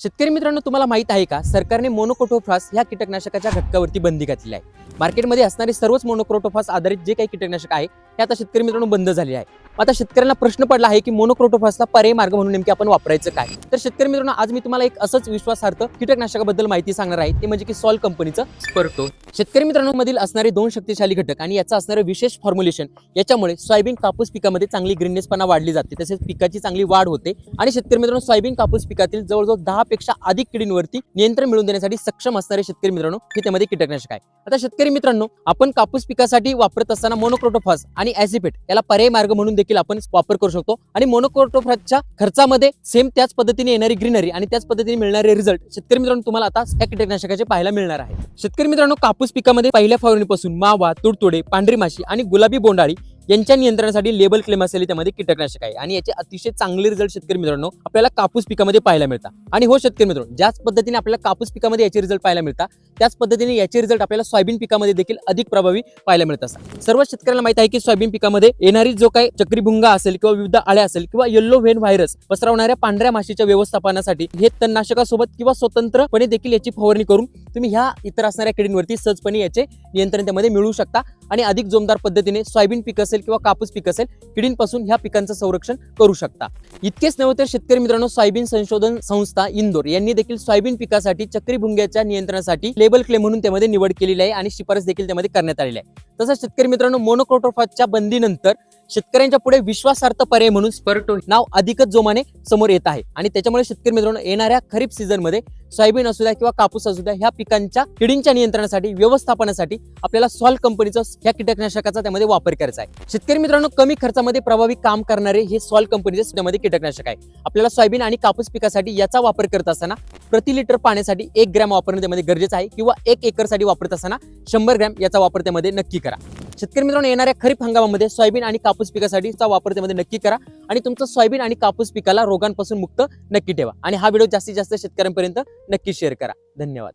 शेतकरी मित्रांनो, तुम्हाला माहित आहे का, सरकारने मोनोक्रोटोफॉस ह्या कीटकनाशकाच्या घटकावरती बंदी घातलेली आहे. मार्केटमध्ये असणारे सर्वच मोनोक्रोटोफॉस आधारित जे काही कीटकनाशक आहे ते आता शेतकरी मित्रांनो बंद झाले आहे. आता शेतकऱ्यांना प्रश्न पडला आहे की मोनोक्रोटोफॉसला पर्यायी मार्ग म्हणून नेमके आपण वापरायचं काय. तर शेतकरी मित्रांनो, आज मी तुम्हाला एक असंच विश्वासार्थ कीटकनाशकाबद्दल माहिती सांगणार आहे, ते म्हणजे की सॉल कंपनीचं स्पर्टो. शेतकरी मित्रांनो, मधील असणारे दोन शक्तिशाली घटक आणि याचं असणारं विशेष फॉर्म्युलेशन याच्यामुळे सोयाबीन कापूस पिकामध्ये चांगली ग्रीननेसपणा वाढली जाते, तसेच पिकाची चांगली वाढ होते आणि शेतकरी मित्रांनो, सोयाबीन कापूस पिकातील जवळजवळ 10 पेक्षा अधिक किडींवरती नियंत्रण मिळवून देण्यासाठी सक्षम असणारे शेतकरी मित्रांनो हे त्यामध्ये कीटकनाशक आहे. आता शेतकरी मित्रांनो, आपण कापूस पिकासाठी वापरत असताना मोनोक्रोटोफॉस आणि ॲसिपेट याला पर्यायी मार्ग म्हणून देखील आपण वापर करू शकतो आणि मोनोक्रोटोफॉसच्या खर्चामध्ये सेम त्याच पद्धतीने येणारी ग्रीनरी आणि त्याच पद्धतीने मिळणारे रिझल्ट शेतकरी मित्रांनो तुम्हाला आता या कीटकनाशकाचे पाहायला मिळणार आहे. शेतकरी मित्रांनो, कापूस पिकामध्ये पहिल्या फवारणीपासून मावा, तुडतुडे, पांढरी माशी आणि गुलाबी बोंडाळी यांच्या नियंत्रणासाठी लेबल क्लेम असलेले त्यामध्ये कीटकनाशक आहे आणि याचे अतिशय चांगले रिझल्ट शेतकरी मित्रांनो आपल्याला कापूस पिकामध्ये पाहायला मिळतात. आणि हो शेतकरी मित्रांनो, ज्याच पद्धतीने आपल्याला कापूस पिकामध्ये याचे रिझल्ट पाहायला मिळतात, त्याच पद्धतीने याचे रिझल्ट आपल्याला सोयाबीन पिकामध्ये देखील अधिक प्रभावी पाहायला मिळत असतात. सर्व शेतकऱ्यांना माहित आहे की सोयाबीन पिकामध्ये येणारी जो काही चक्रीभुंगा असेल किंवा विविध आळ्या असेल किंवा येल्लो व्हेन व्हायरस पसरवणाऱ्या पांढऱ्या माशीच्या व्यवस्थापनासाठी हे तणनाशकासोबत किंवा स्वतंत्रपणे देखील याची फवारणी करून तुम्ही ह्या इतर असणाऱ्या किडींवरती सहजपणे याचे नियंत्रण त्यामध्ये मिळवू शकता आणि अधिक जोमदार पद्धतीने सोयाबीन पीक असेल किंवा कापूस पीक असेल किडींपासून ह्या पिकांचं संरक्षण करू शकता. इतकेच नव्हे तर शेतकरी मित्रांनो, सोयाबीन संशोधन संस्था इंदोर यांनी देखील सोयाबीन पिकासाठी चक्रीभुंग्याच्या नियंत्रणासाठी लेबल क्लेम म्हणून त्यामध्ये निवड केलेली आहे आणि शिफारस देखील त्यामध्ये करण्यात आलेली आहे. तसंच शेतकरी मित्रांनो, मोनोक्रोटोफॉसच्या बंदीनंतर शेतकऱ्यांच्या पुढे विश्वासार्थ पर्याय म्हणून स्पर्टो नाव अधिकच जोमाने समोर येत आहे आणि त्याच्यामुळे शेतकरी मित्रांनो येणाऱ्या खरीप सीझन मध्ये सोयाबीन असू द्या किंवा कापूस असू द्या ह्या पिकांच्या किडींच्या नियंत्रणासाठी व्यवस्थापनासाठी आपल्याला सॉल कंपनीचं ह्या कीटकनाशकाचा त्यामध्ये वापर करायचा आहे. शेतकरी मित्रांनो, कमी खर्चामध्ये प्रभावी काम करणारे हे सॉल कंपनीचे त्यामध्ये कीटकनाशक आहे. आपल्याला सोयाबीन आणि कापूस पिकासाठी याचा वापर करत असताना प्रति लिटर पाण्यासाठी 1 ग्रॅम वापरणं त्यामध्ये गरजेचं आहे किंवा 1 एकरसाठी वापरत असताना 100 ग्रॅम याचा वापर त्यामध्ये नक्की करा. शेतकरी मित्रांनो, येणाऱ्या खरीप हंगामामध्ये सोयाबीन आणि कापूस पिकासाठीचा वापर त्यामध्ये नक्की करा आणि तुमचं सोयाबीन आणि कापूस पिकाला रोगांपासून मुक्त नक्की ठेवा आणि हा व्हिडिओ जास्तीत जास्त शेतकऱ्यांपर्यंत नक्की शेअर करा. धन्यवाद.